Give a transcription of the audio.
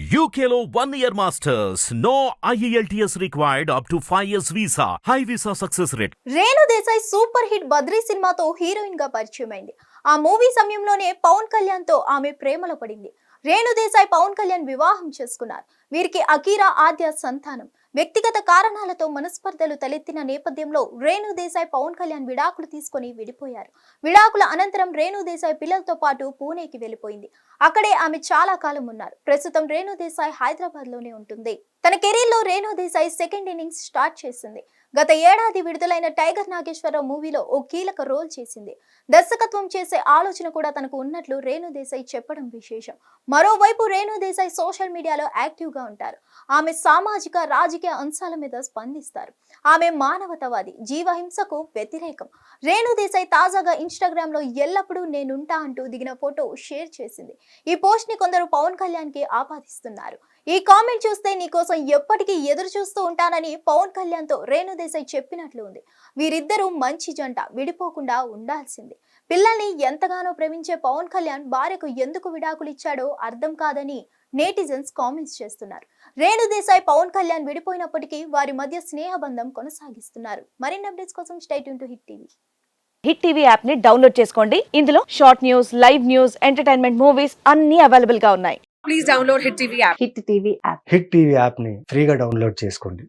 UKLO 1 year masters. No IELTS required up to 5 years visa. High visa success rate. Renu Desai super hit Badri సినిమాతో heroine గా పరిచయం అయింది. ఆ movie సమయంలోనే పవన్ కళ్యాణ్ తో ఆమె ప్రేమలో పడింది. రేణు దేశాయ్ పవన్ కళ్యాణ్ వివాహం చేసుకున్నారు. వీరికి అకీరా ఆద్య సంతానం. వ్యక్తిగత కారణాలతో మనస్పర్ధలు తలెత్తిన నేపథ్యంలో రేణు దేశాయ్ పవన్ కళ్యాణ్ విడాకులు తీసుకొని విడిపోయారు. విడాకుల అనంతరం రేణు దేశాయ్ పిల్లలతో పాటు పూణేకి వెళ్లిపోయింది. అక్కడే ఆమె చాలా కాలం ఉన్నారు. ప్రస్తుతం రేణు దేశాయ్ హైదరాబాద్ లోనే ఉంటుంది. తన కెరీర్ లో Renu Desai second innings start చేసింది. గత ఏడాది విడుదలైన టైగర్ నాగేశ్వరరావు మూవీలో ఓ కీలక రోల్ చేసింది. దర్శకత్వం చేసే ఆలోచన కూడా తనకు ఉన్నట్లు రేణు దేశాయ్ చెప్పడం విశేషం. మరోవైపు రేణు దేశాయ్ సోషల్ మీడియాలో యాక్టివ్ గా ఉంటారు. ఆమె సామాజిక రాజకీయ అంశాల మీద స్పందిస్తారు. ఆమె మానవతావాది, జీవహింసకు వ్యతిరేకం. రేణు దేశాయ్ తాజాగా ఇన్స్టాగ్రామ్ లో ఎల్లప్పుడూ నేనుంటా అంటూ దిగిన ఫోటో షేర్ చేసింది. ఈ పోస్ట్ ని కొందరు పవన్ కళ్యాణ్ కి ఆపాదిస్తున్నారు. ఈ కామెంట్ చూస్తే నీకోసం ఎప్పటికీ ఎదురు చూస్తూ ఉంటానని పవన్ కళ్యాణ్ తో రేణు దేశాయ్ చెప్పినట్లు ఉంది. వీరిద్దరూ మంచి జంట, విడిపోకుండా ఉండాల్సింది. పిల్లల్ని ఎంతగానో ప్రేమించే పవన్ కళ్యాణ్ భార్యకు ఎందుకు విడాకులు ఇచ్చాడో అర్థం కాదని నేటిజన్స్ కామెంట్స్ చేస్తున్నారు. రేణు దేశాయ్ పవన్ కళ్యాణ్ విడిపోయినప్పటికీ వారి మధ్య స్నేహబంధం కొనసాగిస్తున్నారు. మరిన్ని అప్డేట్స్ కోసం stay tune to hit TV. Hit TV app ని డౌన్లోడ్ చేసుకోండి. ఇందులో short news, live news, entertainment movies అన్ని అవైలబుల్ గా ఉన్నాయి. Please download Hit TV app. Hit TV app. Hit TV యాప్ని ఫ్రీగా డౌన్లోడ్ చేసుకోండి.